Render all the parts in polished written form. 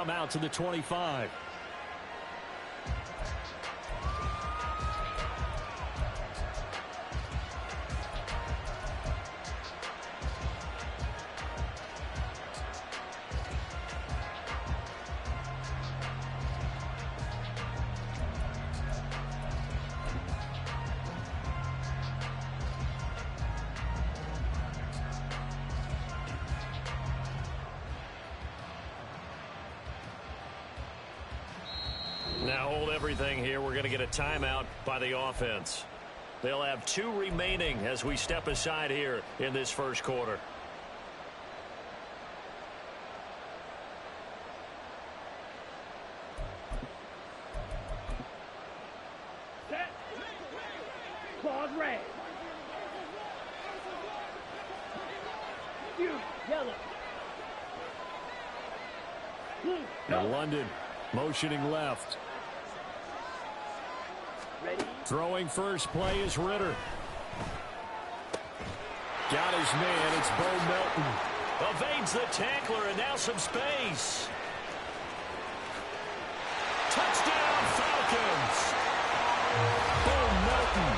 I'm out to the 25. Now hold everything here. We're going to get a timeout by the offense. They'll have 2 remaining as we step aside here in this first quarter. Claws red. Yellow. And London motioning left. Ready? Throwing first play is Ritter. Got his man. It's Bo Melton. Evades the tackler and now some space. Touchdown Falcons. Bo Melton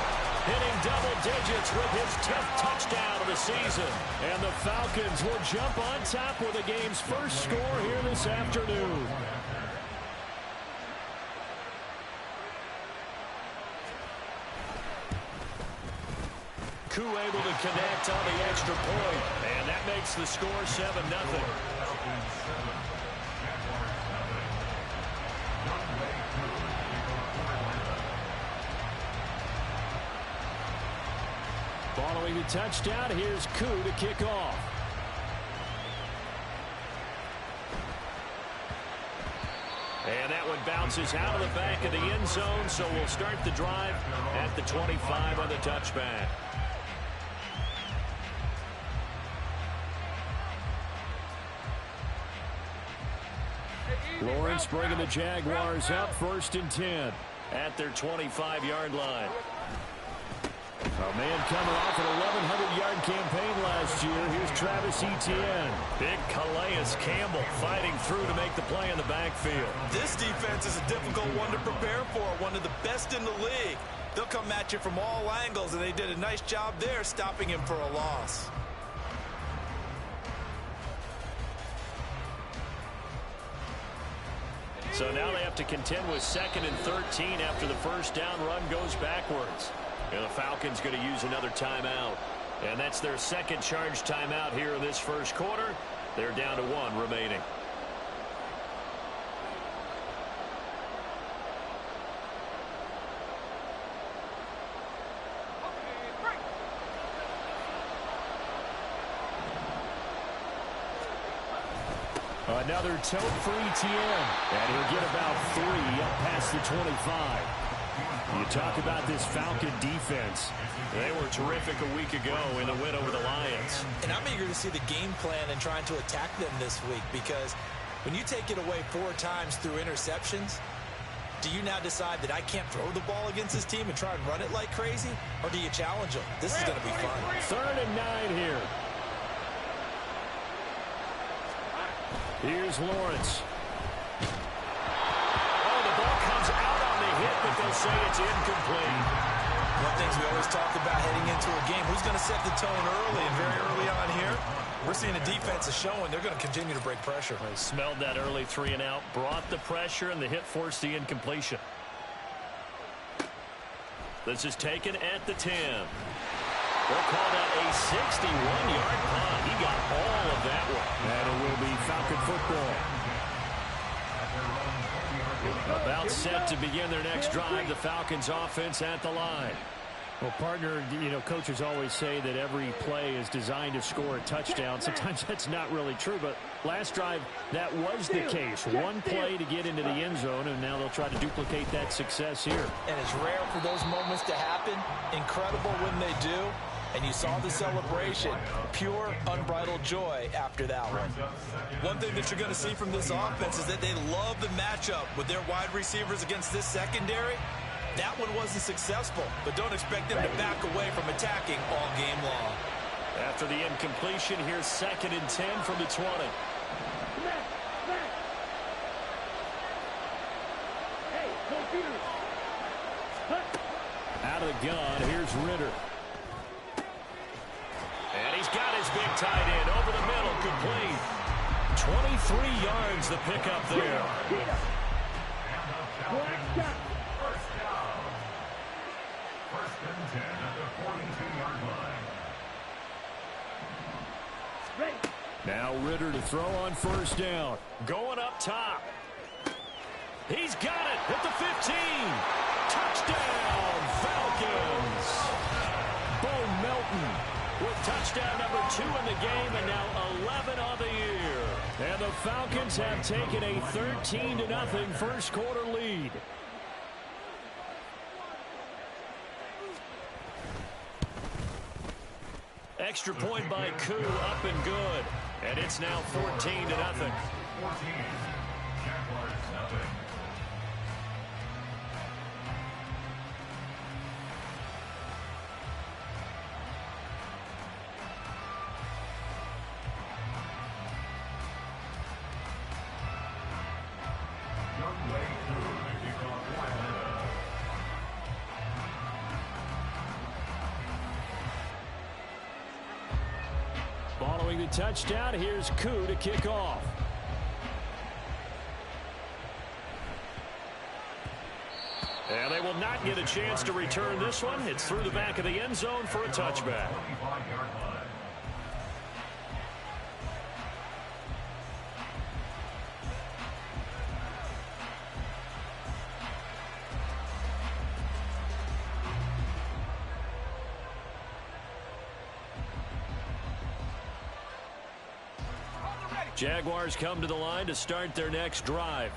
hitting double digits with his 10th touchdown of the season. And the Falcons will jump on top with the game's first score here this afternoon. Koo able to connect on the extra point, and that makes the score 7-0. Following the touchdown, here's Koo to kick off. And that one bounces out of the back of the end zone, so we'll start the drive at the 25 on the touchback. Lawrence bringing the Jaguars up 1st and 10 at their 25-yard line. A man coming off an 1,100-yard campaign last year. Here's Travis Etienne. Big Calais Campbell fighting through to make the play in the backfield. This defense is a difficult one to prepare for, one of the best in the league. They'll come at you from all angles, and they did a nice job there stopping him for a loss. So now they have to contend with 2nd and 13 after the first down run goes backwards. And the Falcons going to use another timeout. And that's their second charge timeout here in this first quarter. They're down to 1 remaining. Another tote for Etienne. And he'll get about 3 up past the 25. You talk about this Falcon defense. They were terrific a week ago in the win over the Lions. And I'm eager to see the game plan and trying to attack them this week, because when you take it away 4 times through interceptions, do you now decide that I can't throw the ball against this team and try and run it like crazy? Or do you challenge them? This is going to be fun. 3rd and 9 here. Here's Lawrence. Oh, the ball comes out on the hit, but they'll say it's incomplete. One of the things we always talk about heading into a game, who's going to set the tone early, and very early on here, we're seeing the defense is showing they're going to continue to break pressure. They smelled that early 3 and out, brought the pressure, and the hit forced the incompletion. This is taken at the 10. They'll call that a 61-yard punt. He got all of that one. And it will be Falcon football. About set to begin their next drive, the Falcons offense at the line. Well, partner, you know, coaches always say that every play is designed to score a touchdown. Sometimes that's not really true, but last drive, that was the case. 1 play to get into the end zone, and now they'll try to duplicate that success here. And it's rare for those moments to happen. Incredible when they do. And you saw the celebration. Pure, unbridled joy after that one. One thing that you're going to see from this offense is that they love the matchup with their wide receivers against this secondary. That one wasn't successful, but don't expect them to back away from attacking all game long. After the incompletion, here's 2nd and 10 from the 20. Out of the gun, here's Ritter. And he's got his big tight end over the middle, complete. 23 yards the pickup there. First and 10 at the 42-yard line. Now Ritter to throw on first down. Going up top. He's got it at the 15. Touchdown, Falcons. Bo Melton with touchdown number 2 in the game and now 11 on the year. And the Falcons have taken a 13-0 first quarter lead. Extra point by Koo, up and good. And it's now 14-0. 14. Jaguars nothing. Following the touchdown, here's Koo to kick off. And they will not get a chance to return this one. It's through the back of the end zone for a touchback. 25-yard line. Jaguars come to the line to start their next drive.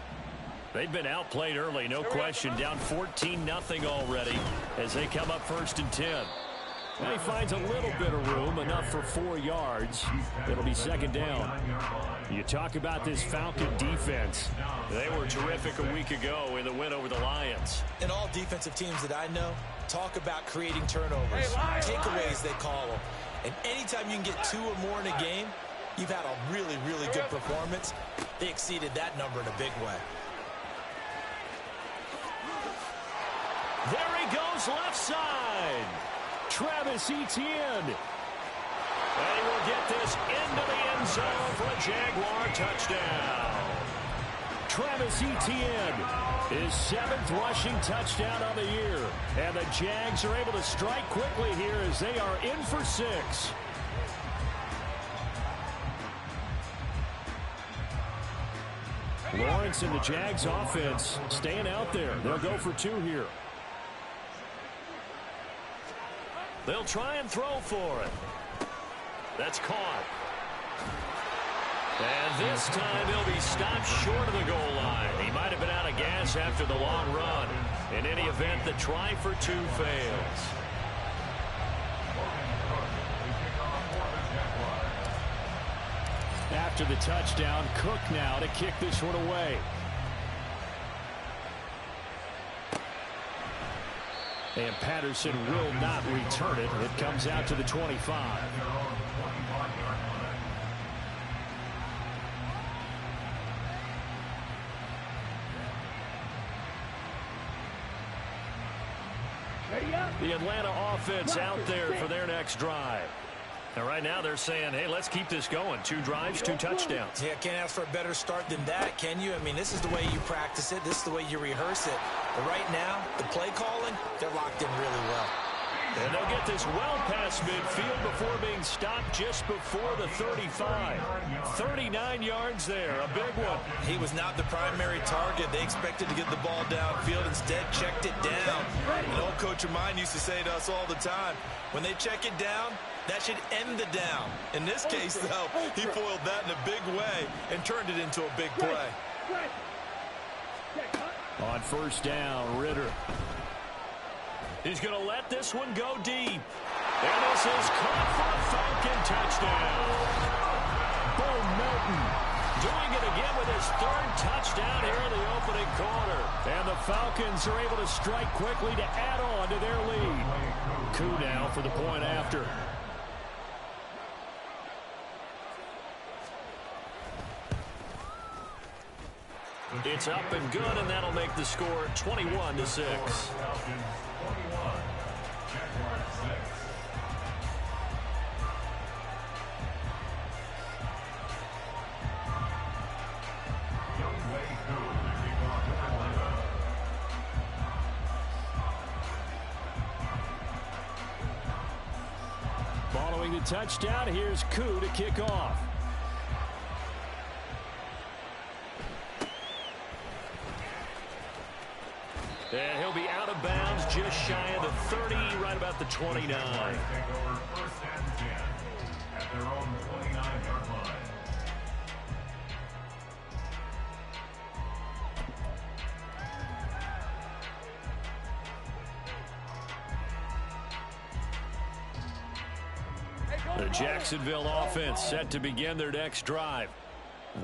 They've been outplayed early, no question. Down 14-0 already as they come up first and 10. And he finds a little bit of room, enough for 4 yards. It'll be second down. You talk about this Falcon defense. They were terrific a week ago in the win over the Lions. And all defensive teams that I know talk about creating turnovers, takeaways they call them. And anytime you can get 2 or more in a game, you've had a really, really good performance. They exceeded that number in a big way. There he goes left side. Travis Etienne. And he will get this into the end zone for a Jaguar touchdown. Travis Etienne, his 7th rushing touchdown of the year. And the Jags are able to strike quickly here as they are in for 6. Lawrence and the Jags offense staying out there. They'll go for 2 here. They'll try and throw for it. That's caught. And this time he'll be stopped short of the goal line. He might have been out of gas after the long run. In any event, the try for 2 fails. After the touchdown, Cook now to kick this one away. And Patterson will not return it. It comes out to the 25. The Atlanta offense out there for their next drive. And right now they're saying, hey, let's keep this going. 2 drives, 2 touchdowns. Yeah, can't ask for a better start than that, can you? I mean, this is the way you practice it. This is the way you rehearse it. But right now, the play calling, they're locked in really well. And they'll get this well past midfield before being stopped just before the 35. 39 yards there, a big one. He was not the primary target. They expected to get the ball downfield. Instead, checked it down. An old coach of mine used to say to us all the time, when they check it down, that should end the down. In this case, though, he foiled that in a big way and turned it into a big play. On first down, Ritter. He's going to let this one go deep. And this is caught for a Falcon touchdown. Bo Melton doing it again with his 3rd touchdown here in the opening quarter. And the Falcons are able to strike quickly to add on to their lead. Koo now for the point after. It's up and good, and that'll make the score 21-6. Following the touchdown, here's Koo to kick off. And he'll be out of bounds just shy of the 30, right about the 29. Take over first and 10 at their own 29-yard line. The Jacksonville offense set to begin their next drive.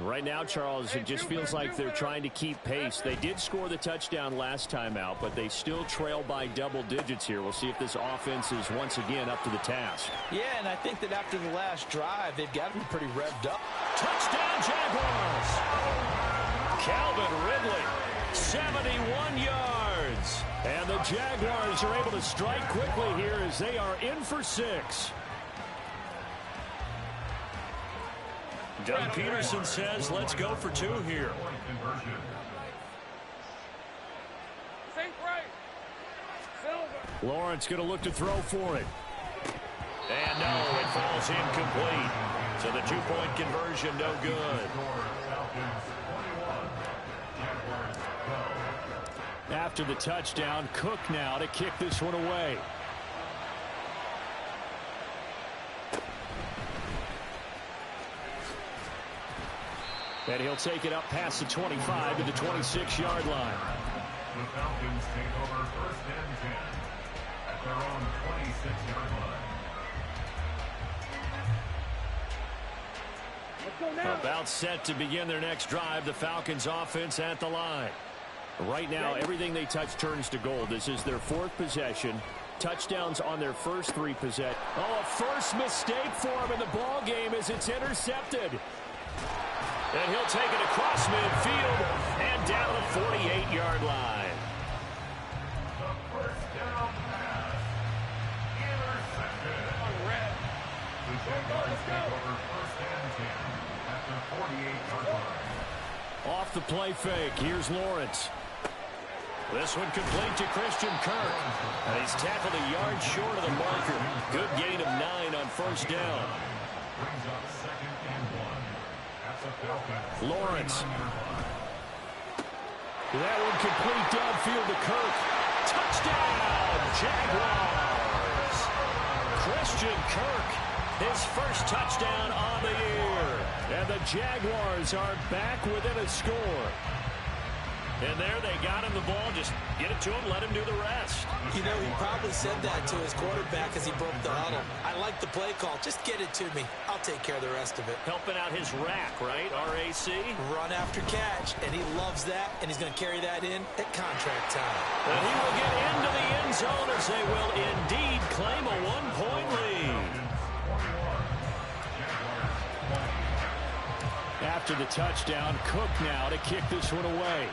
Right now, Charles, it just feels like they're trying to keep pace. They did score the touchdown last time out, but they still trail by double digits here. We'll see if this offense is once again up to the task. Yeah, and I think that after the last drive, they've got them pretty revved up. Touchdown, Jaguars! Calvin Ridley, 71 yards. And the Jaguars are able to strike quickly here as they are in for 6. Doug Peterson says, let's go for 2 here. Lawrence going to look to throw for it. And no, it falls incomplete. So the 2-point conversion, no good. After the touchdown, Cook now to kick this one away. And he'll take it up past the 25 to the 26-yard line. The Falcons take over first and 10 at their own 26-yard line. Let's go now. About set to begin their next drive, the Falcons offense at the line. Right now, everything they touch turns to gold. This is their 4th possession. Touchdowns on their first 3 possessions. Oh, a first mistake for him in the ball game as it's intercepted. And he'll take it across midfield and down the 48-yard line. The first down pass. Intercepted. The Jaguars take over first and 10 at the 48-yard line. Off the play fake, here's Lawrence. This one complete to Christian Kirk. And he's tackled a yard short of the marker. Good gain of 9 on first down. Brings up second and 1. That's a Falcons. Lawrence. That one complete downfield to Kirk. Touchdown, Jaguars! Christian Kirk, his first touchdown on the year. And the Jaguars are back within a score. And there they got him the ball. Just get it to him, let him do the rest. You know, he probably said that to his quarterback as he broke the huddle. I like the play call. Just get it to me. I'll take care of the rest of it. Helping out his rack, right? RAC. Run after catch, and he loves that, and he's going to carry that in at contract time. And he will get into the end zone as they will indeed claim a 1-point lead. After the touchdown, Cook now to kick this one away.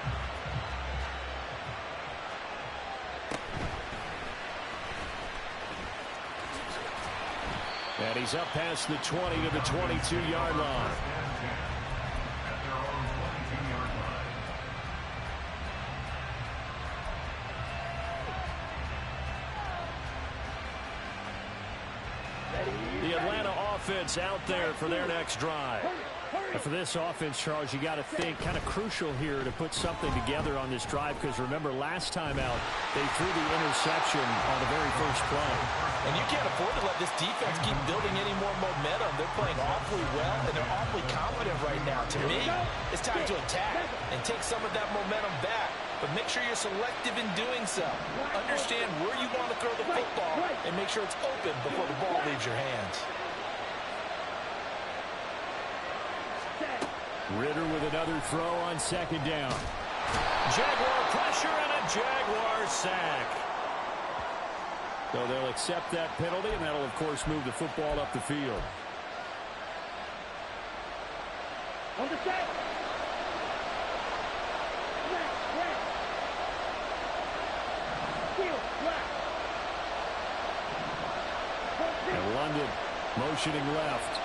And he's up past the 20 to the 22-yard line. The Atlanta offense out there for their next drive. And for this offense, Charles, you got to think kind of crucial here to put something together on this drive, because remember last time out they threw the interception on the very first play. And you can't afford to let this defense keep building any more momentum. They're playing awfully well, and they're awfully confident right now. To me, it's time to attack and take some of that momentum back. But make sure you're selective in doing so. Understand where you want to throw the football and make sure it's open before the ball leaves your hands. Ritter with another throw on second down. Jaguar pressure and a Jaguar sack. So they'll accept that penalty, and that'll, of course, move the football up the field. On the set. motioning left.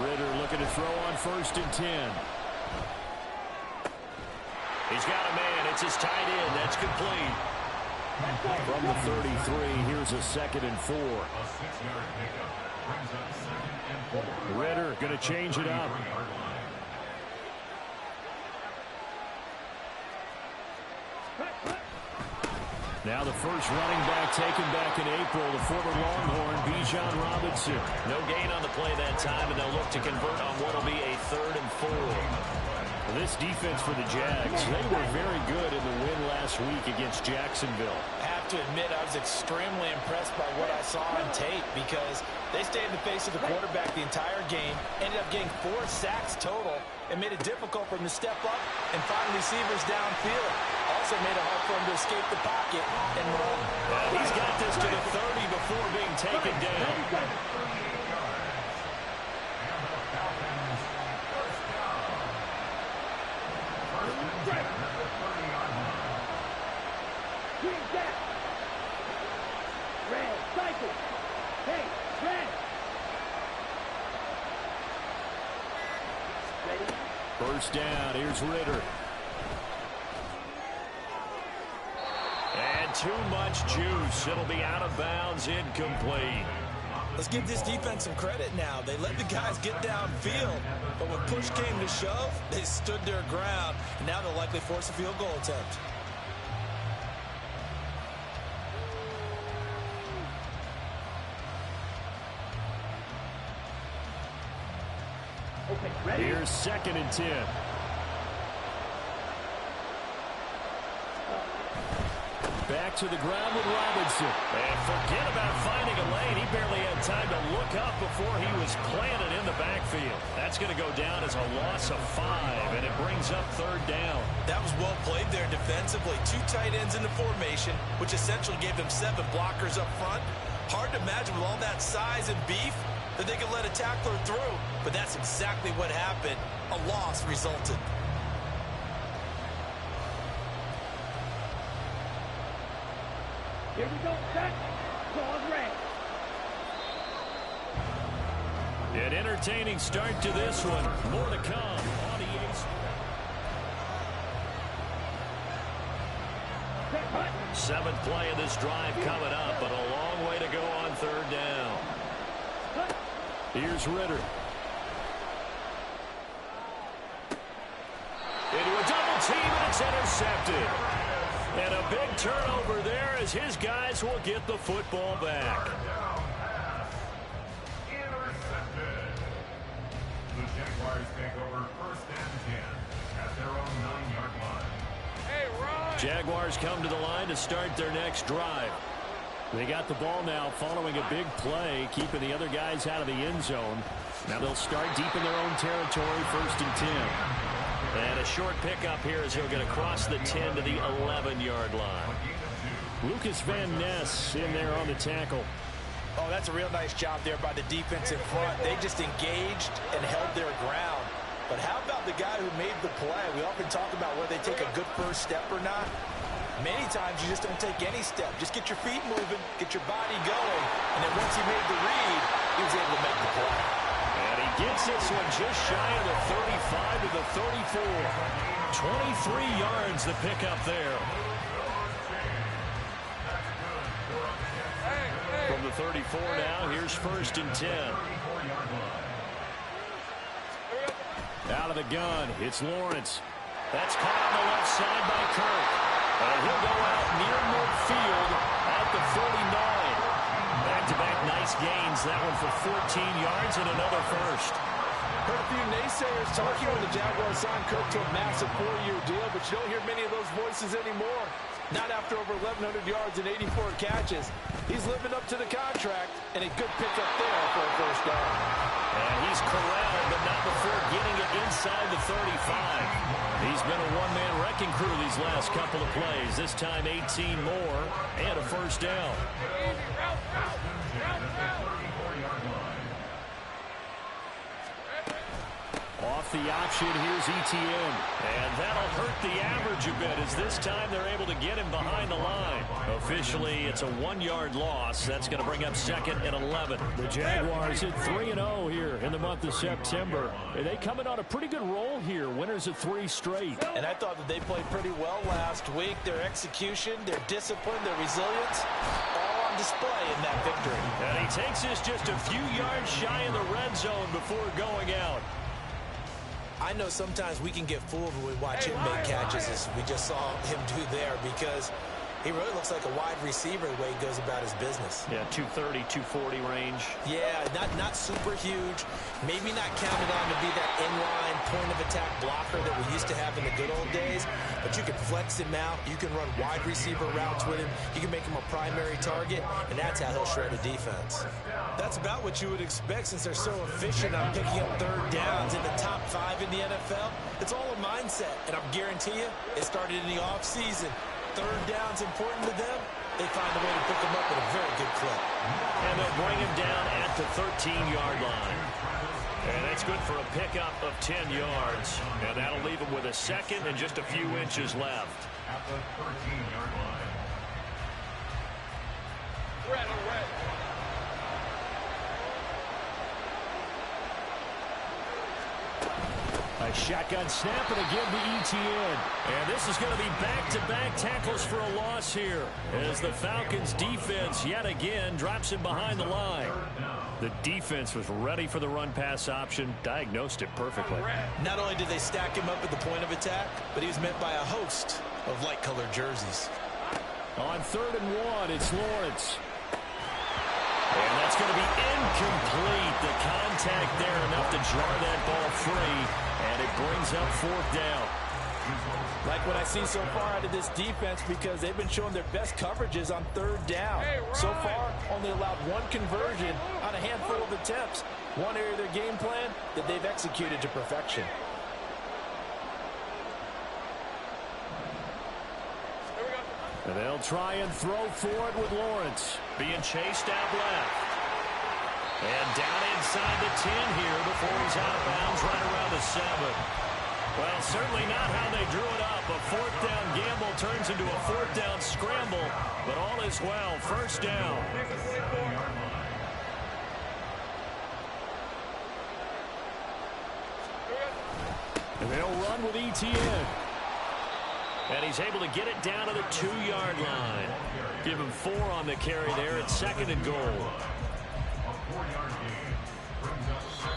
Ritter looking to throw on 1st and 10. He's got a man. It's his tight end. That's complete. From the 33, here's a 2nd and 4. A 6-yard pickup brings up 2nd and 4. Ritter going to change it up. Now the first running back taken back in April, the former Longhorn, Bijan Robinson. No gain on the play that time, and they'll look to convert on what will be a 3rd and 4. This defense for the Jags, they were very good in the win last week against Jacksonville. I have to admit, I was extremely impressed by what I saw on tape because they stayed in the face of the quarterback the entire game, ended up getting 4 sacks total, and made it difficult for him to step up and find receivers downfield. Also made it hard for him to escape the pocket and run. He's got this to the 30 before being taken down. Red, cycle. Hey, red. Ready? First down, here's Ritter. And too much juice. It'll be out of bounds, incomplete. Let's give this defense some credit now. They let the guys get downfield, but when push came to shove, they stood their ground. And now they'll likely force a field goal attempt. Okay, ready? Here's 2nd and 10. Back to the ground with Robinson. And forget about finding a lane. He barely had time to look up before he was planted in the backfield. That's going to go down as a loss of 5, and it brings up 3rd down. That was well played there defensively. 2 tight ends in the formation, which essentially gave them 7 blockers up front. Hard to imagine with all that size and beef that they could let a tackler through, but that's exactly what happened. A loss resulted. Here we go, set. Claws red. An entertaining start to this one. More to come on EA Sports. 7th play of this drive coming up, but a long way to go on 3rd down. Here's Ritter. Into a double team, and it's intercepted. And a big turnover there as his guys will get the football back. Intercepted. The Jaguars take over 1st and 10 at their own 9-yard line. Jaguars come to the line to start their next drive. They got the ball now following a big play, keeping the other guys out of the end zone. Now they'll start deep in their own territory, 1st and 10. And a short pickup here as he'll get across the 10 to the 11-yard line. Lucas Van Ness in there on the tackle. Oh, that's a real nice job there by the defense in front. They just engaged and held their ground. But how about the guy who made the play? We often talk about whether they take a good first step or not. Many times you just don't take any step. Just get your feet moving, get your body going. And then once he made the read, he was able to make the play. And he gets this one just shy of the 35 to the 34. 23 yards the pickup there. From the 34 now, here's 1st and 10. Out of the gun, it's Lawrence. That's caught on the left side by Kirk. And he'll go out near midfield at the 49. Back-to-back nice gains. That one for 14 yards and another first. Heard a few naysayers talking when the Jaguars signed Kirk to a massive 4-year deal, but you don't hear many of those voices anymore. Not after over 1,100 yards and 84 catches. He's living up to the contract, and a good pickup there for a first down. And he's corralled, but not before getting it inside the 35. He's been a one-man wrecking crew these last couple of plays. This time 18 more and a first down. Off the option. Here's Etienne. And that'll hurt the average a bit, as this time they're able to get him behind the line. Officially, it's a 1-yard loss. That's going to bring up second and 11. The Jaguars at 3-0 here in the month of September. They coming on a pretty good roll here. Winners of 3 straight. And I thought that they played pretty well last week. Their execution, their discipline, their resilience, all on display in that victory. And he takes this just a few yards shy in the red zone before going out. I know sometimes we can get fooled when we watch him make catches, as we just saw him do there, because he really looks like a wide receiver the way he goes about his business. Yeah, 230, 240 range. Yeah, not super huge. Maybe not counted on to be that inline point-of-attack blocker that we used to have in the good old days, but you can flex him out. You can run wide receiver routes with him. You can make him a primary target, and that's how he'll shred a defense. That's about what you would expect since they're so efficient on picking up third downs in the top 5 in the NFL. It's all a mindset, and I'll guarantee you it started in the offseason. Third down's important to them. They find a way to pick him up at a very good clip. And they'll bring him down at the 13-yard line. And that's good for a pickup of 10 yards. And that'll leave him with a second and just a few inches left. At the 13-yard line. Red. A shotgun snap and again to Etienne. And this is going to be back-to-back tackles for a loss here, as the Falcons defense yet again drops him behind the line. The defense was ready for the run-pass option, diagnosed it perfectly. Not only did they stack him up at the point of attack, but he was met by a host of light-colored jerseys. On 3rd and 1, it's Lawrence. And that's going to be incomplete. The contact there enough to jar that ball free, and it brings up 4th down. Like what I see so far out of this defense, because they've been showing their best coverages on 3rd down. So far, only allowed 1 conversion on a handful of attempts. One area of their game plan that they've executed to perfection. And they'll try and throw for it with Lawrence. Being chased out left. And down inside the 10 here before he's out of bounds right around the 7. Well, certainly not how they drew it up. A 4th down gamble turns into a 4th down scramble. But all is well. 1st down. And they'll run with Etienne. And he's able to get it down to the 2-yard line. Give him 4 on the carry there at 2nd and goal.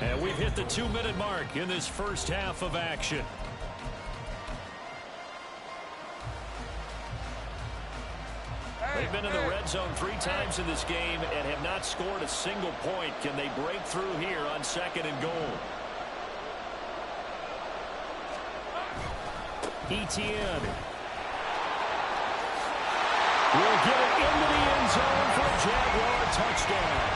And we've hit the 2-minute mark in this first half of action. They've been in the red zone 3 times in this game and have not scored a single point. Can they break through here on 2nd and goal? Etienne will get it into the end zone for a Jaguar touchdown.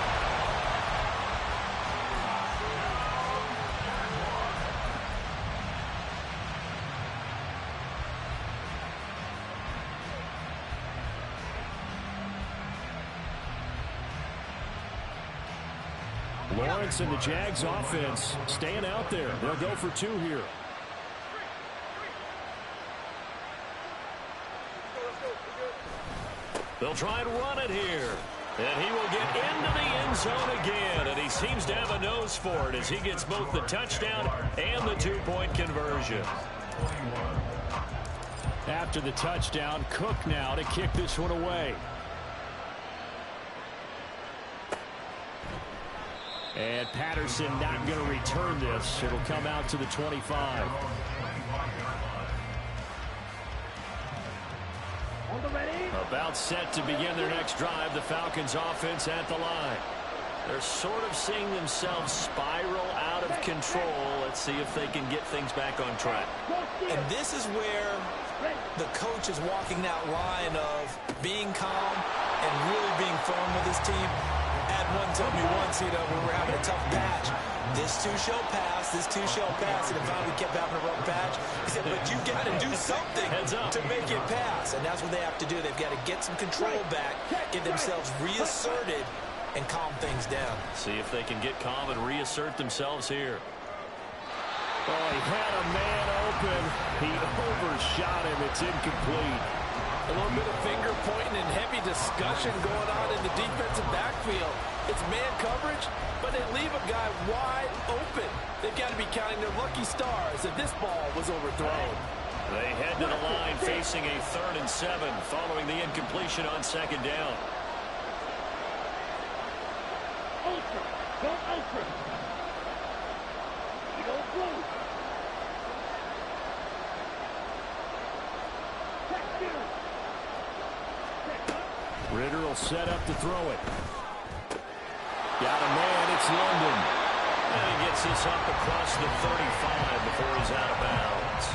Lawrence and the Jags offense staying out there. They'll go for 2 here. They'll try and run it here. And he will get into the end zone again. And he seems to have a nose for it as he gets both the touchdown and the 2-point conversion. After the touchdown, Cook now to kick this one away. And Patterson not going to return this. It'll come out to the 25. About set to begin their next drive, the Falcons offense at the line. They're sort of seeing themselves spiral out of control. Let's see if they can get things back on track. And this is where the coach is walking that line of being calm and really being firm with his team. Ad one told me once, when we were having a tough patch, this too shall pass, this too shall pass, and finally we kept having a rough patch. He said, but you got to do something to make it pass, and that's what they have to do. They've got to get some control back, get themselves reasserted, and calm things down. See if they can get calm and reassert themselves here. Oh, he had a man open. He overshot him. It's incomplete. A little bit of finger pointing and heavy discussion going on in the defensive backfield. It's man coverage, but they leave a guy wide open. They've got to be counting their lucky stars that this ball was overthrown. They head to the line facing a 3rd and 7 following the incompletion on 2nd down. Ultra. Go ultra. You don't move. Check down. Ritter will set up to throw it. Got a man. It's London. And he gets this up across the 35 before he's out of bounds.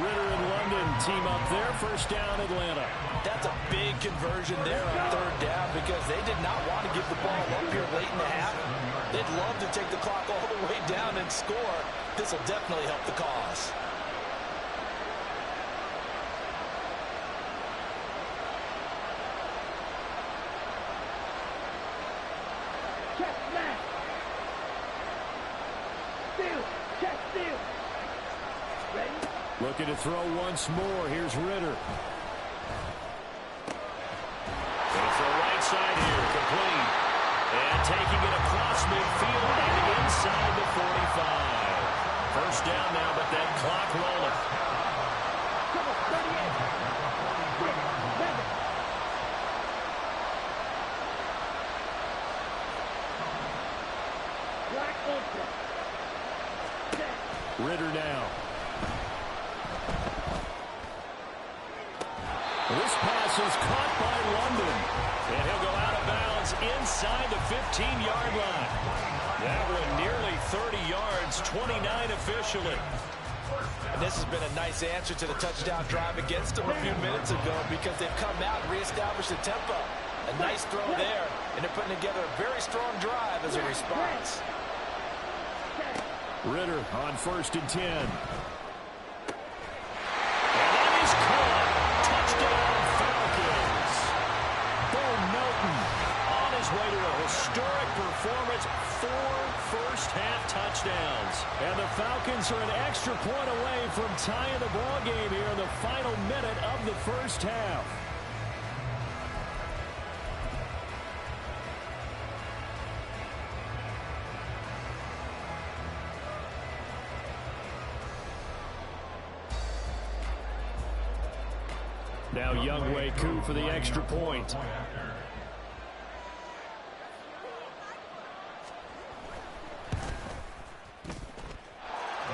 Ritter and London team up there. 1st down, Atlanta. That's a big conversion there on 3rd down because they did not want to give the ball up here late in the half. They'd love to take the clock all the way down and score. This will definitely help the cause. Check smash. Steal. Check steal. Ready? Looking to throw once more. Here's Ritter. It's the right side here, complete. And taking it across midfield and inside the 45. 1st down now, but that clock rolling. Come on, 38. 6, 7. Black ultra. Check. Ritter now. This pass is caught by London. And he'll go out of bounds inside the 15-yard line. That one nearly 30 yards, 29 officially. And this has been a nice answer to the touchdown drive against them a few minutes ago because they've come out and reestablished the tempo. A nice throw there, and they're putting together a very strong drive as a response. Ritter on 1st and 10. And that is caught. Touchdown, Falcons. Bo Melton on his way to a historic performance. 4 first-half touchdowns. And the Falcons are an extra point away from tying the ball game here in the final minute of the 1st half. Now Young Wei Koo for the extra point.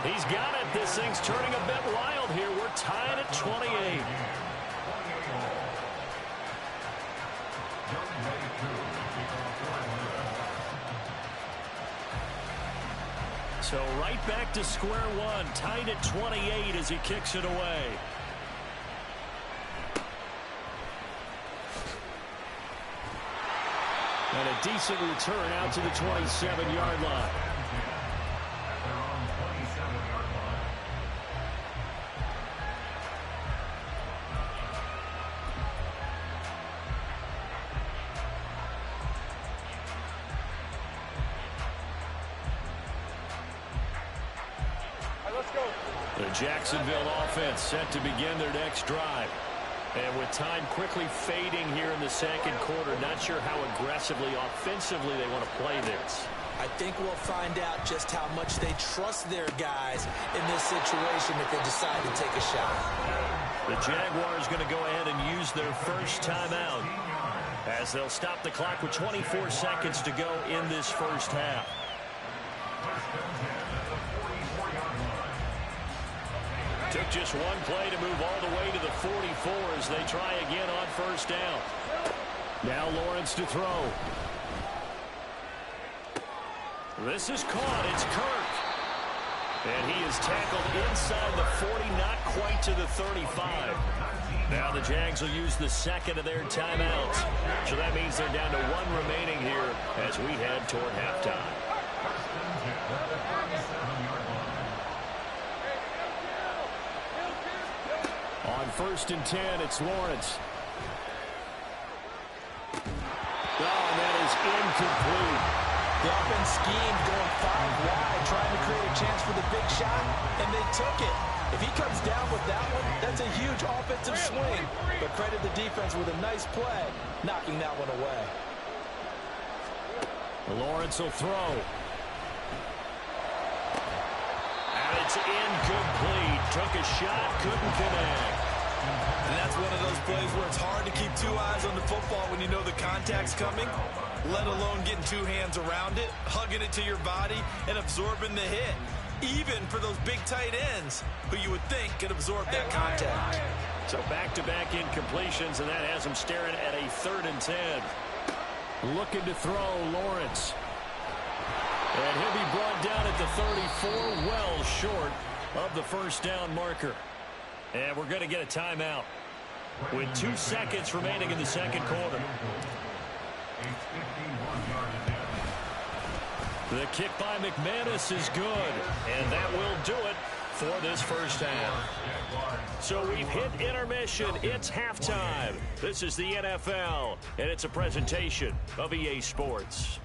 He's got it. This thing's turning a bit wild here. We're tied at 28. So right back to square one, tied at 28 as he kicks it away. And a decent return out to the 27-yard line. The Jacksonville offense set to begin their next drive. And with time quickly fading here in the 2nd quarter, not sure how aggressively, offensively they want to play this. I think we'll find out just how much they trust their guys in this situation if they decide to take a shot. The Jaguars going to go ahead and use their first timeout as they'll stop the clock with 24 seconds to go in this 1st half. Took just one play to move all the way to the 44 as they try again on 1st down. Now Lawrence to throw. This is caught. It's Kirk. And he is tackled inside the 40, not quite to the 35. Now the Jags will use the 2nd of their timeouts. So that means they're down to 1 remaining here as we head toward halftime. On 1st and 10, it's Lawrence. Oh, and that is incomplete. The offense schemed going 5 wide, trying to create a chance for the big shot, and they took it. If he comes down with that one, that's a huge offensive swing. But credit the defense with a nice play, knocking that one away. Lawrence will throw. And it's incomplete. Took a shot, couldn't connect. And that's one of those plays where it's hard to keep 2 eyes on the football when you know the contact's coming, let alone getting 2 hands around it, hugging it to your body, and absorbing the hit. Even for those big tight ends who you would think could absorb that contact. So back-to-back incompletions, and that has him staring at a 3rd and 10. Looking to throw, Lawrence. And he'll be brought down at the 34, well short of the first down marker. And we're going to get a timeout with 2 seconds remaining in the second quarter. The kick by McManus is good, and that will do it for this first half. So we've hit intermission. It's halftime. This is the NFL, and it's a presentation of EA Sports.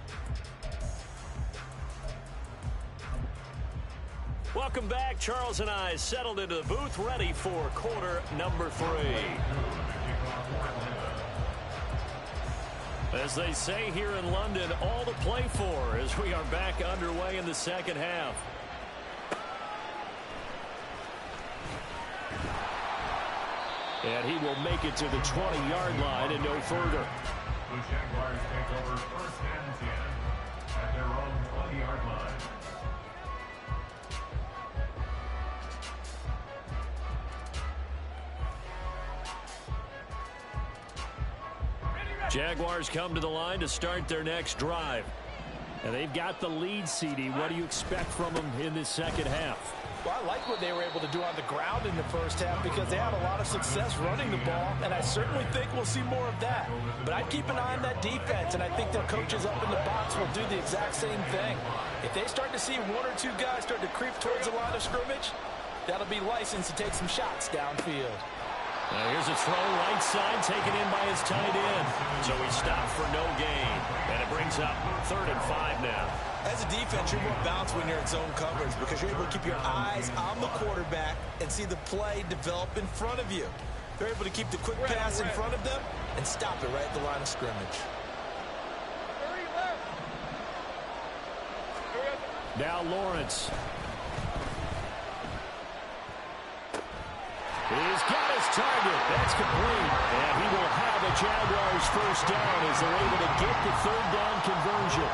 Welcome back. Charles and I settled into the booth, ready for quarter number 3. As they say here in London, all to play for as we are back underway in the second half. And he will make it to the 20-yard line and no further. The Jaguars take over 1st and 10 at their own 20-yard line. Jaguars come to the line to start their next drive. And they've got the lead, CD. What do you expect from them in this second half? Well, I like what they were able to do on the ground in the first half because they had a lot of success running the ball, and I certainly think we'll see more of that. But I'd keep an eye on that defense, and I think their coaches up in the box will do the exact same thing. If they start to see 1 or 2 guys start to creep towards the line of scrimmage, that'll be license to take some shots downfield. Now here's a throw right side taken in by his tight end. So he stopped for no gain. And it brings up 3rd and 5 now. As a defense, you're more balanced when you're in zone coverage because you're able to keep your eyes on the quarterback and see the play develop in front of you. They're able to keep the quick pass in front of them and stop it right at the line of scrimmage. Now Lawrence. He's got his target. That's complete. And he will have a Jaguars first down as they're able to get the 3rd down conversion.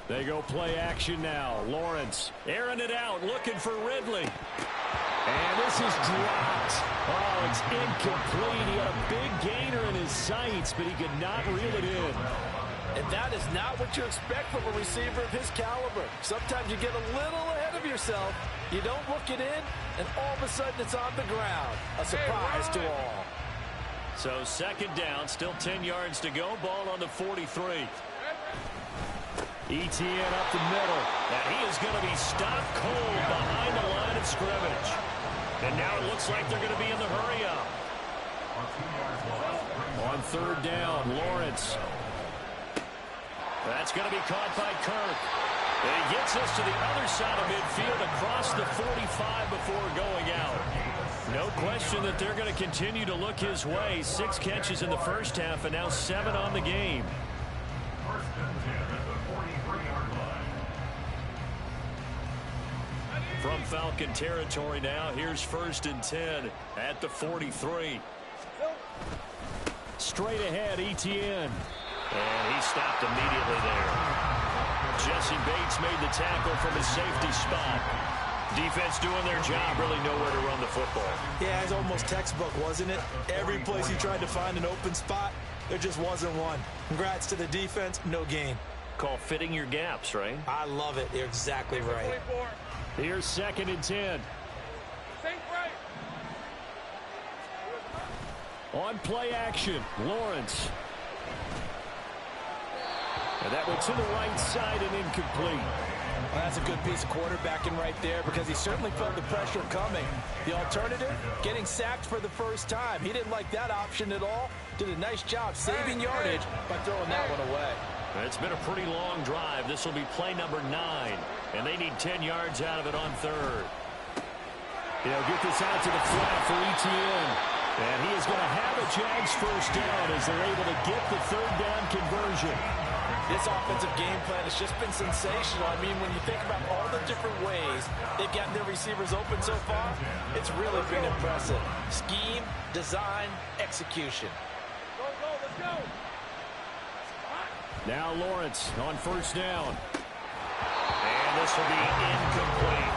They go play action now. Lawrence airing it out, looking for Ridley. And this is dropped. Oh, it's incomplete. He had a big gainer in his sights, but he could not reel it in. And that is not what you expect from a receiver of his caliber. Sometimes you get a little ahead of yourself. You don't look it in, and all of a sudden it's on the ground. A surprise to all. So 2nd down, still 10 yards to go. Ball on the 43. ETN up the middle. And he is going to be stopped cold behind the line of scrimmage. And now it looks like they're going to be in the hurry-up. On 3rd down, Lawrence. That's going to be caught by Kirk. And he gets us to the other side of midfield across the 45 before going out. No question that they're going to continue to look his way. 6 catches in the first half and now 7 on the game. From Falcon territory now, here's 1st and 10 at the 43. Straight ahead, ETN. And he stopped immediately there. Jesse Bates made the tackle from his safety spot. Defense doing their job, really nowhere to run the football. Yeah, it's almost textbook, wasn't it? Every place he tried to find an open spot, there just wasn't one. Congrats to the defense, no gain. Call fitting your gaps, right? I love it. You're exactly right. Here's 2nd and 10. On play action, Lawrence. And that went to the right side and incomplete. Well, that's a good piece of quarterbacking right there because he certainly felt the pressure coming. The alternative, getting sacked for the first time. He didn't like that option at all. Did a nice job saving yardage by throwing that one away. It's been a pretty long drive. This will be play number 9. And they need 10 yards out of it on third. They'll get this out to the flat for Etienne. And he is going to have a Jags first down as they're able to get the third down conversion. This offensive game plan has just been sensational. I mean, when you think about all the different ways they've gotten their receivers open so far, it's really been impressive. Scheme, design, execution. Go, let's go. Now Lawrence on first down. And this will be incomplete.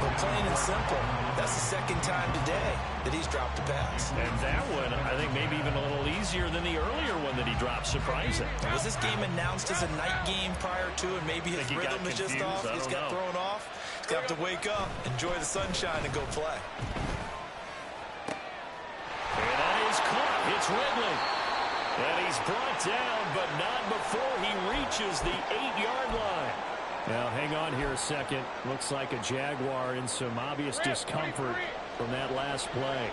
But plain and simple, that's the second time today that he's dropped a pass. And that one, I think, maybe even a little easier than the earlier one that he dropped. Surprising. Was this game announced as a night game prior to, and maybe his rhythm is just off? He's got thrown off. He's got to wake up, enjoy the sunshine, and go play. And that is caught. It's Ridley. And he's brought down, but not before he reaches the 8-yard line. Now, hang on here a second. Looks like a Jaguar in some obvious discomfort from that last play.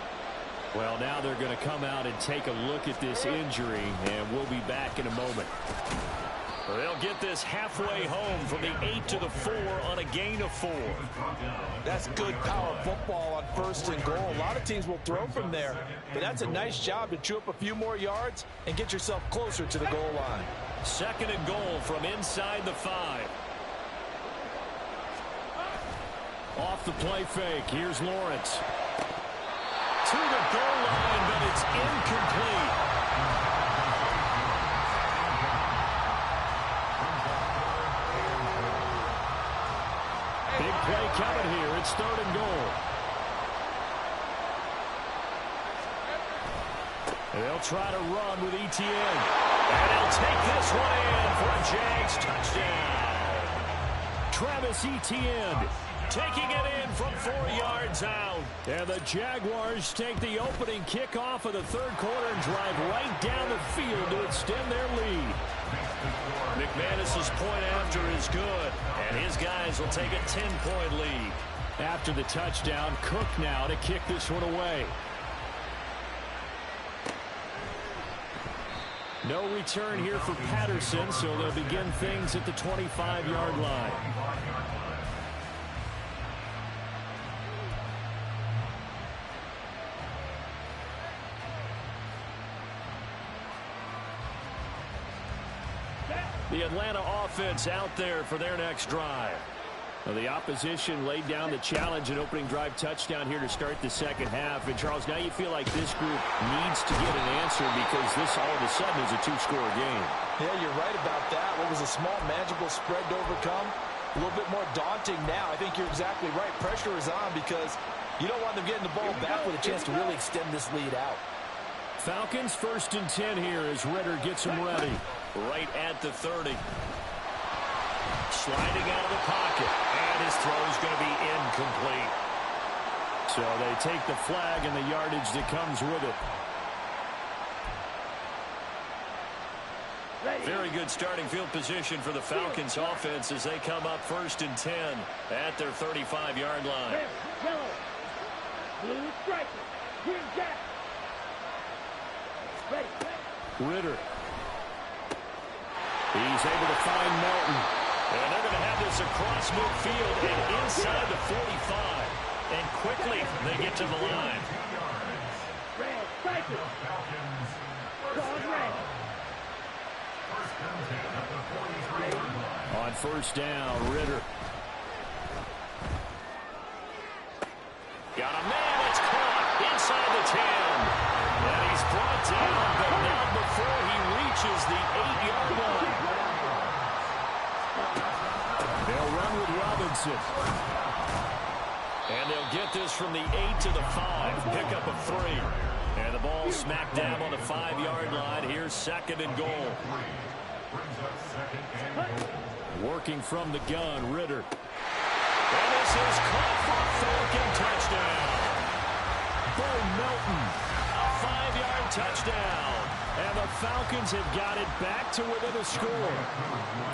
Well, now they're going to come out and take a look at this injury, and we'll be back in a moment. They'll get this halfway home from the 8 to the 4 on a gain of 4. That's good power football on first and goal. A lot of teams will throw from there, but that's a nice job to chew up a few more yards and get yourself closer to the goal line. Second and goal from inside the 5. Off the play fake. Here's Lawrence. To the goal line, but it's incomplete. Big play coming here. It's third and goal. They'll try to run with Etienne. And he'll take this one in for a Jags touchdown. Travis Etienne taking it in from 4 yards out. And the Jaguars take the opening kickoff of the third quarter and drive right down the field to extend their lead. McManus's point after is good, and his guys will take a 10-point lead. After the touchdown, Cook now to kick this one away. No return here for Patterson, so they'll begin things at the 25-yard line. The Atlanta offense out there for their next drive. Now, the opposition laid down the challenge and opening drive touchdown here to start the second half. And, Charles, now you feel like this group needs to get an answer because this all of a sudden is a two-score game. Yeah, you're right about that. What was a small, manageable spread to overcome, a little bit more daunting now. I think you're exactly right. Pressure is on because you don't want them getting the ball back with a chance to really extend this lead out. Falcons 1st and 10 here as Ritter gets them ready. Right at the 30. Sliding out of the pocket. And his throw is going to be incomplete. So they take the flag and the yardage that comes with it. Very good starting field position for the Falcons offense as they come up 1st and 10 at their 35-yard line. Red, yellow, blue striker, green jack. Ready. Ritter. He's able to find Melton. And they're going to have this across midfield and inside the 45. And quickly they get to the line. Red, striker. Dog red. On first down, Ritter. Got a man that's caught inside the 10. And he's brought down, but not before he reaches the 8-yard line. They'll run with Robinson. And they'll get this from the 8 to the 5. Pick up a 3. And the ball smacked down on the 5-yard line. Here's 2nd and goal. Working from the gun, Ritter. And this is caught for a Falcon touchdown. Bo Melton, a 5-yard touchdown. And the Falcons have got it back to within a score.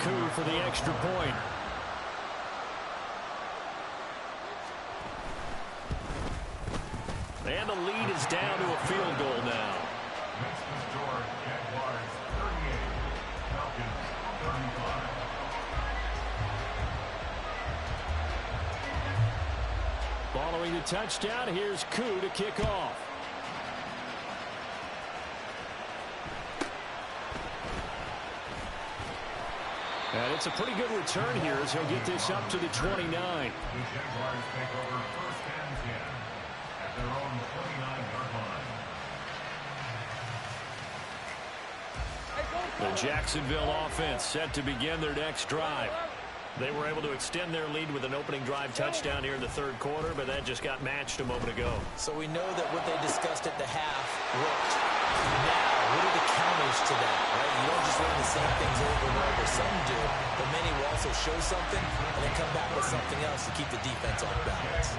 Coup for the extra point. And the lead is down to a field goal now. Next is George, Jaguars 38, Falcons 35. Following the touchdown, here's Coup to kick off. And it's a pretty good return here as he'll get this up to the 29. The Jaguars take over first and 10 at their own 29-yard line. The Jacksonville offense set to begin their next drive. They were able to extend their lead with an opening drive touchdown here in the third quarter, but that just got matched a moment ago. So we know that what they discussed at the half worked. Now, what are the counters to that, right? You don't just run the same things over and over. Some do, but many will also show something and then come back with something else to keep the defense off balance.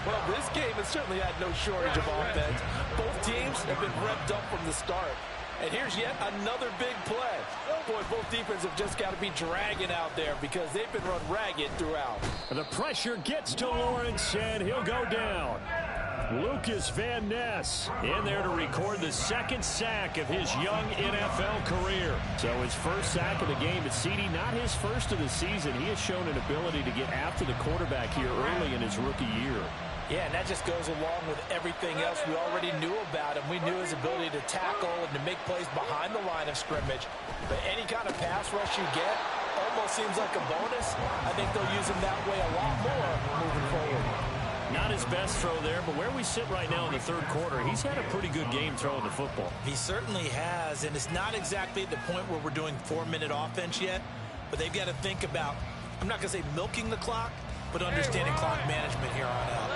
Well, this game has certainly had no shortage of offense. Both teams have been revved up from the start. And here's yet another big play. Boy, both defenses have just got to be dragging out there because they've been run ragged throughout. The pressure gets to Lawrence, and he'll go down. Lucas Van Ness in there to record the second sack of his young NFL career. So his first sack of the game at CD, not his first of the season. He has shown an ability to get after the quarterback here early in his rookie year. Yeah, and that just goes along with everything else we already knew about him. We knew his ability to tackle and to make plays behind the line of scrimmage. But any kind of pass rush you get almost seems like a bonus. I think they'll use him that way a lot more moving forward. Not his best throw there, but where we sit right now in the third quarter, he's had a pretty good game throwing the football. He certainly has, and it's not exactly at the point where we're doing 4-minute offense yet, but they've got to think about, I'm not going to say milking the clock, but understanding clock management here on out.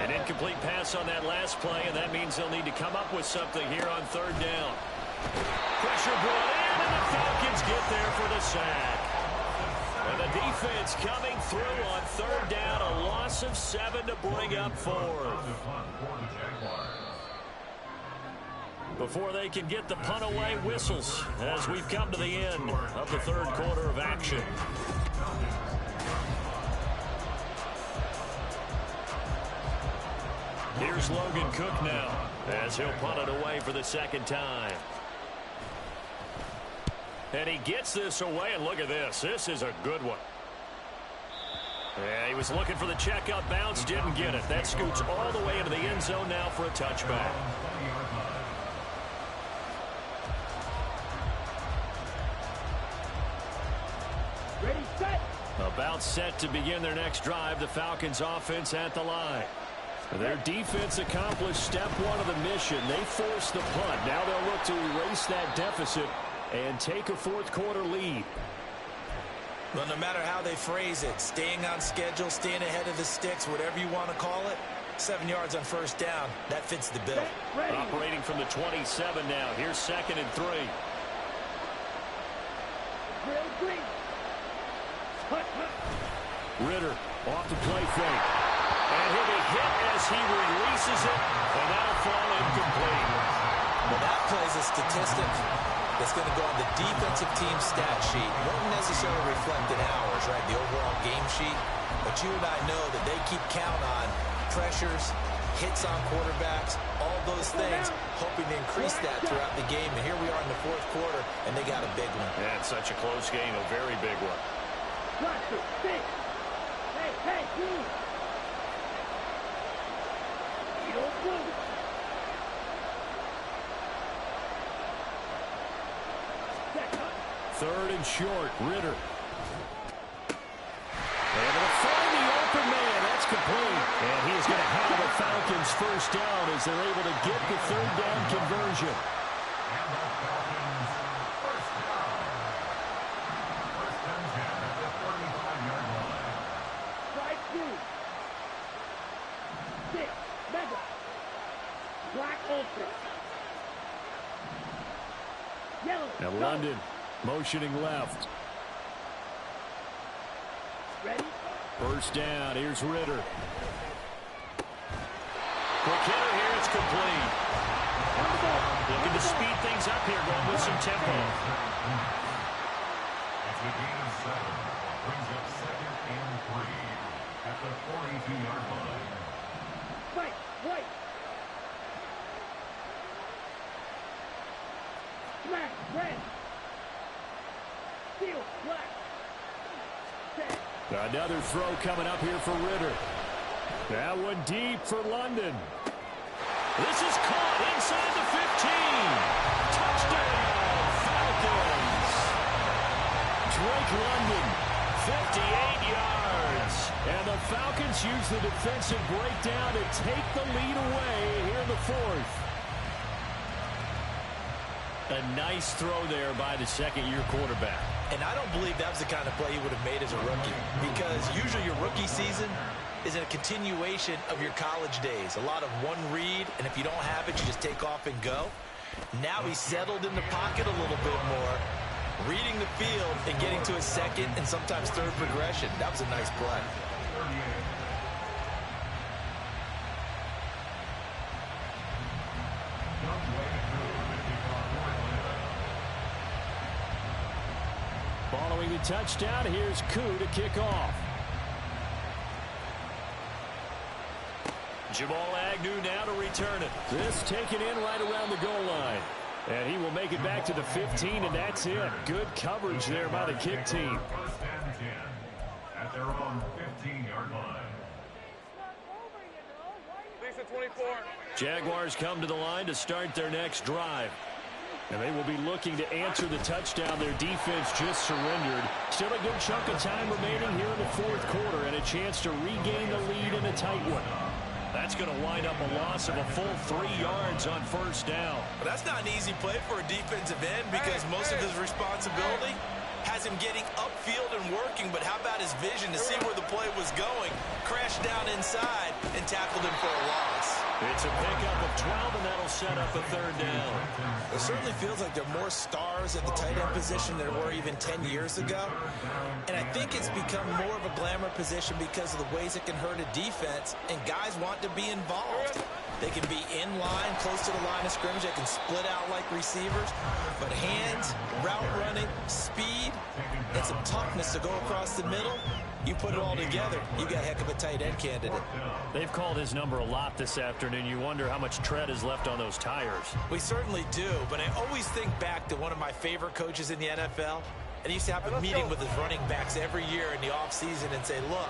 An incomplete pass on that last play, and that means they'll need to come up with something here on third down. Pressure brought in, and the Falcons get there for the sack. And the defense coming through on third down, a loss of 7 to bring up fourth. Before they can get the punt away, whistles as we've come to the end of the third quarter of action. Here's Logan Cook now as he'll punt it away for the second time. And he gets this away, and look at this. This is a good one. Yeah, he was looking for the checkup bounce, didn't get it. That scoots all the way into the end zone now for a touchback. Ready, set. About set to begin their next drive, the Falcons offense at the line. Their defense accomplished step one of the mission. They forced the punt. Now they'll look to erase that deficit and take a fourth quarter lead. Well, no matter how they phrase it, staying on schedule, staying ahead of the sticks, whatever you want to call it, 7 yards on first down, that fits the bill. Operating from the 27 now. Here's 2nd and 3. Ritter off the play fake. And he'll be hit as he releases it, and that'll fall incomplete. Well, that plays a statistic that's going to go on the defensive team stat sheet. Won't necessarily reflect in ours, right, the overall game sheet. But you and I know that they keep count on pressures, hits on quarterbacks, all those things, hoping to increase that throughout the game. And here we are in the fourth quarter, and they got a big one. Yeah, it's such a close game, a very big one. Hey, move. You don't move. Third and short, Ritter. Able to find the open man. That's complete. And he's going to have a Falcons first down as they're able to get the third down conversion. And the Falcons first down. First and 10 at the 35-yard line. Strike two. 6. Mega. Black ultra. Yellow. Now London motioning left. Ready? First down. Here's Ritter. Quick hitter here. It's complete. Looking to speed things some tempo. It's a gain of 7. Brings up 2nd and 3 at the 42-yard line. Wait. Smack, red. Steal, black. Another throw coming up here for Ritter. That one deep for London. This is caught inside the 15. Touchdown, Falcons. Drake London, 58 yards. And the Falcons use the defensive breakdown to take the lead away here in the 4th. A nice throw there by the second-year quarterback. And I don't believe that was the kind of play he would have made as a rookie, because usually your rookie season is a continuation of your college days. A lot of one read, and if you don't have it, you just take off and go. Now he's settled in the pocket a little bit more, reading the field and getting to his second and sometimes third progression. That was a nice play. Following the touchdown, here's Koo to kick off. Jamal Agnew now to return it. This taken in right around the goal line. And he will make it back to the 15, and that's it. Good coverage there by the kick team. 1st and 10 at their own 15-yard line. Lisa 24. Jaguars come to the line to start their next drive. And they will be looking to answer the touchdown their defense just surrendered. Still a good chunk of time remaining here in the 4th quarter, and a chance to regain the lead in a tight one. That's going to wind up a loss of a full 3 yards on 1st down. But that's not an easy play for a defensive end, because most of his responsibility has him getting upfield and working, but how about his vision to see where the play was going, crashed down inside, and tackled him for a loss. It's a pickup of 12, and that'll set up a 3rd down. It certainly feels like there are more stars at the tight end position than there were even 10 years ago. And I think it's become more of a glamour position because of the ways it can hurt a defense, and guys want to be involved. They can be in line, close to the line of scrimmage. They can split out like receivers. But hands, route running, speed, and some toughness to go across the middle, you put it all together, you got a heck of a tight end candidate. They've called his number a lot this afternoon. You wonder how much tread is left on those tires. We certainly do, but I always think back to one of my favorite coaches in the NFL. And he used to have a meeting with his running backs every year in the offseason and say, look,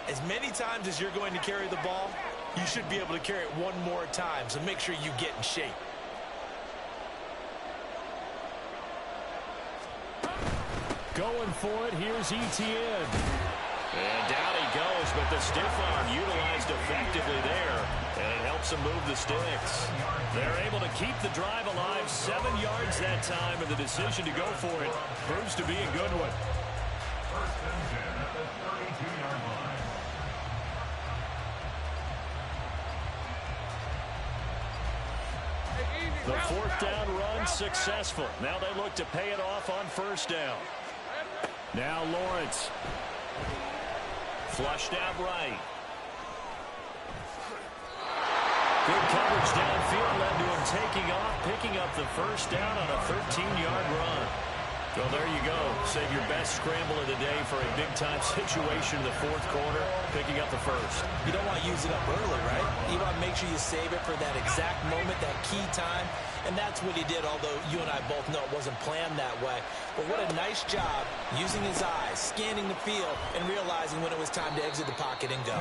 as many times as you're going to carry the ball, you should be able to carry it one more time, so make sure you get in shape. Going for it, here's Etienne. And down he goes, but the stiff arm utilized effectively there, and it helps him move the sticks. They're able to keep the drive alive, 7 yards that time, and the decision to go for it proves to be a good one. 1st and 10 at the 32-yard line. The 4th down run successful. Now they look to pay it off on 1st down. Now Lawrence. Flushed out right. Good coverage downfield led to him taking off, picking up the 1st down on a 13-yard run. So there you go. Save your best scramble of the day for a big-time situation in the 4th quarter, picking up the 1st. You don't want to use it up early, right? You want to make sure you save it for that exact moment, that key time. And that's what he did, although you and I both know it wasn't planned that way. But what a nice job using his eyes, scanning the field, and realizing when it was time to exit the pocket and go.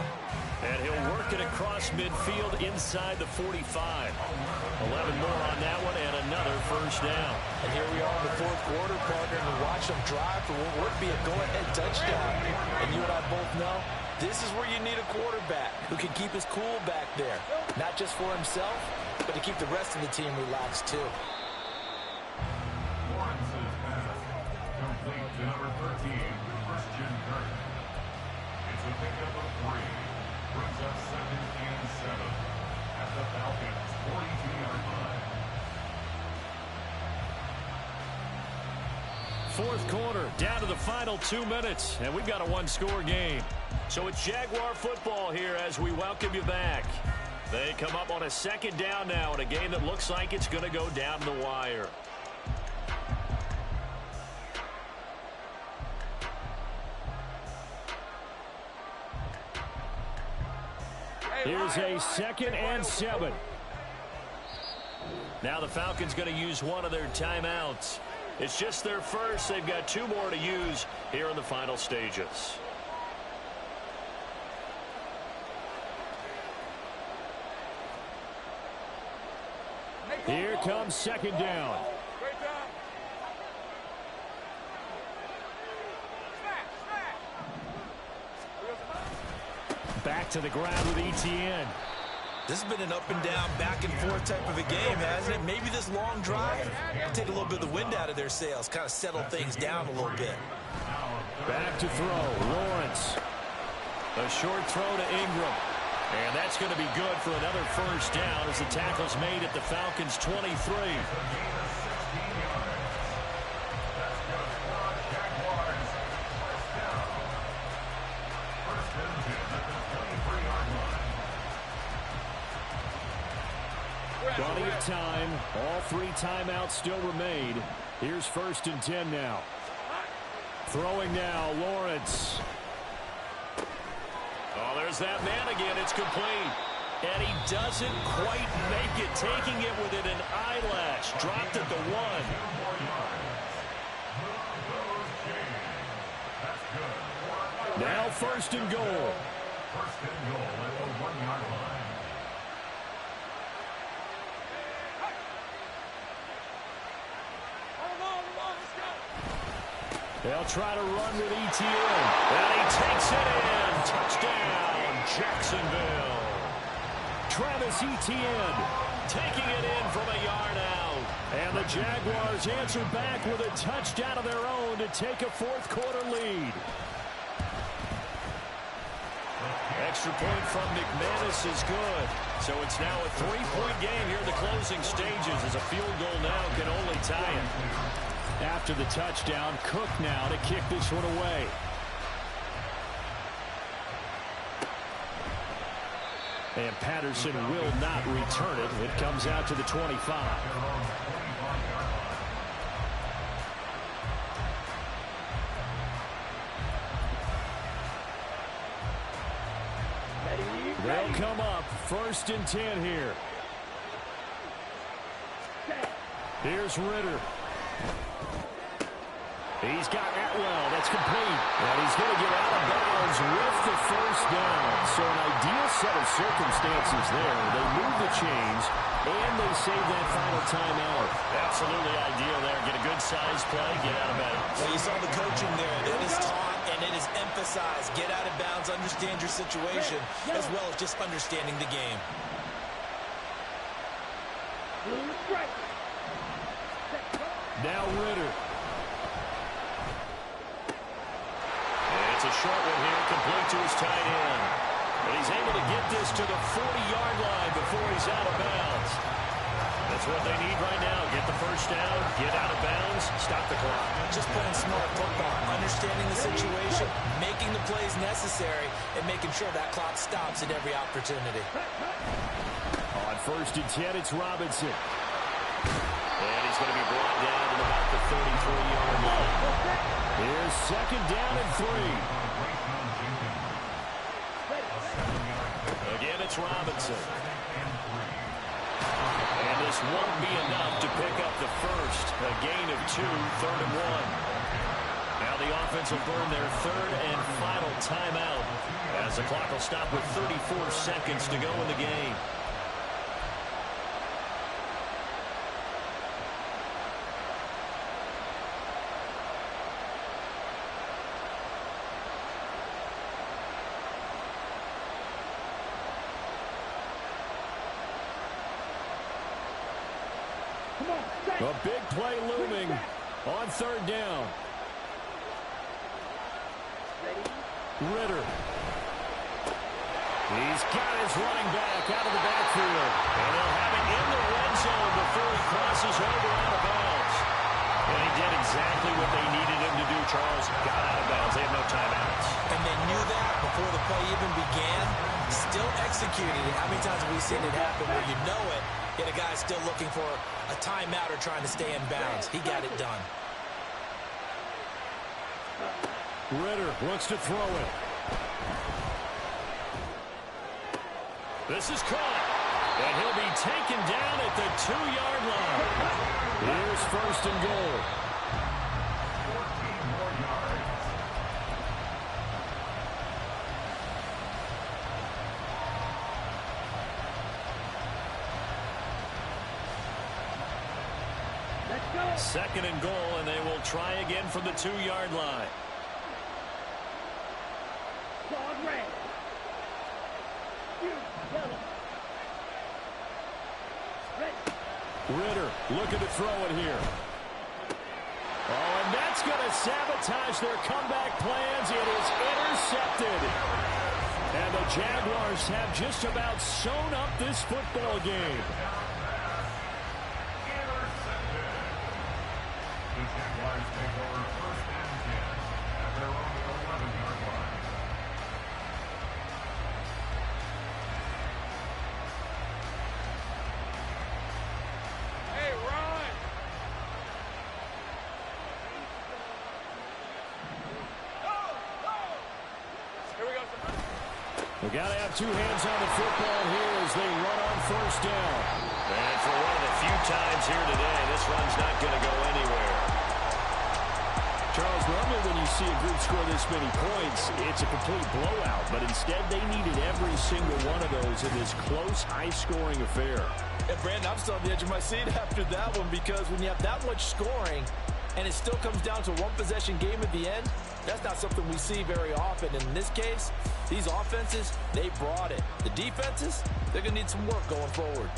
And he'll work it across midfield inside the 45. 11 more on that one, and another 1st down. And here we are in the 4th quarter, partner, and watch them drive for what would be a go-ahead touchdown. And you and I both know this is where you need a quarterback who can keep his cool back there. Not just for himself, but to keep the rest of the team relaxed, too. Lawrence's pass complete to number 13, Christian Kirk. It's a pickup of 3. Brings up 2nd and 7 at the Falcons' 42-yard line. 4th quarter, down to the final 2 minutes, and we've got a 1-score game. So it's Jaguar football here as we welcome you back. They come up on a 2nd down now in a game that looks like it's going to go down the wire. Here's a 2nd and 7. Now the Falcons going to use one of their timeouts. It's just their first. They've got 2 more to use here in the final stages. Here comes 2nd down. Back to the ground with ETN. This has been an up and down, back and forth type of a game, hasn't it? Maybe this long drive will take a little bit of the wind out of their sails, kind of settle things down a little bit. Back to throw. Lawrence. A short throw to Ingram. And that's going to be good for another first down as the tackle's made at the Falcons' 23. Plenty of time. All 3 timeouts still remain. Here's 1st and 10 now. Throwing now, Lawrence. Oh, there's that man again. It's complete. And he doesn't quite make it, taking it within an eyelash. Dropped at the 1. Now 1st and goal. 1st and goal at the 1-yard line. They'll try to run with ETN. And he takes it in. Touchdown, Jacksonville. Travis Etienne Taking it in from a yard out. And the Jaguars answer back with a touchdown of their own to take a 4th quarter lead. Extra point from McManus is good. So it's now a 3-point game here in the closing stages as a field goal now can only tie it. After the touchdown, Cook now to kick this one away. And Patterson will not return it. It comes out to the 25. They'll come up 1st and 10 here. Here's Ritter. He's got Atwell. That's complete. And he's going to get out of bounds with the 1st down. So an ideal set of circumstances there. They move the chains, and they save that final timeout. Absolutely ideal there. Get a good size play, get out of bounds. Well, you saw the coaching there. It is taught and it is emphasized. Get out of bounds, understand your situation, as well as just understanding the game. Now Ritter. It's a short one here, complete to his tight end. But he's able to get this to the 40-yard line before he's out of bounds. That's what they need right now. Get the first down, get out of bounds, stop the clock. Just playing smart football, understanding the situation, making the plays necessary, and making sure that clock stops at every opportunity. On 1st and 10, it's Robinson. And he's going to be brought down to about the 33-yard line. Here's 2nd down and 3. Again, it's Robinson. And this won't be enough to pick up the first. A gain of 2, 3rd and 1. Now the offense will burn their 3rd and final timeout as the clock will stop with 34 seconds to go in the game. A big play looming on 3rd down. Ritter. He's got his running back out of the backfield. And they'll have it in the red zone before he crosses over out of bounds. And he did exactly what they needed him to do, Charles. Got out of bounds. They have no timeouts. And they knew that before the play even began. Still executed it. How many times have we seen it happen where you know it, yet a guy's still looking for a timeout or trying to stay in bounds? He got it done. Ritter looks to throw it. This is caught. And he'll be taken down at the 2-yard line. Here's first and goal. 14 more yards. Let's go. Second and goal, and they will try again from the 2-yard line. Squad red. You, yellow. Red. Ritter looking to throw it here. Oh, and that's going to sabotage their comeback plans. It is intercepted. And the Jaguars have just about sewn up this football game. Intercepted. The Jaguars take over first and 10 at their own 11-yard line. Hey, Ron. Here we go. They got to have two hands on the football here as they run on first down. And for one of the few times here today, this run's not going to go anywhere. Charles, normally when you see a group score this many points, it's a complete blowout. But instead, they needed every single one of those in this close, high-scoring affair. And Brandon, I'm still on the edge of my seat after that one, because when you have that much scoring and it still comes down to one possession game at the end, that's not something we see very often. And in this case, these offenses, they brought it. The defenses, they're going to need some work going forward.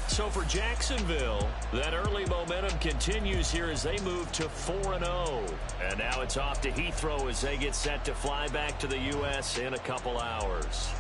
So for Jacksonville, that early momentum continues here as they move to 4-0. And now it's off to Heathrow as they get set to fly back to the U.S. in a couple hours.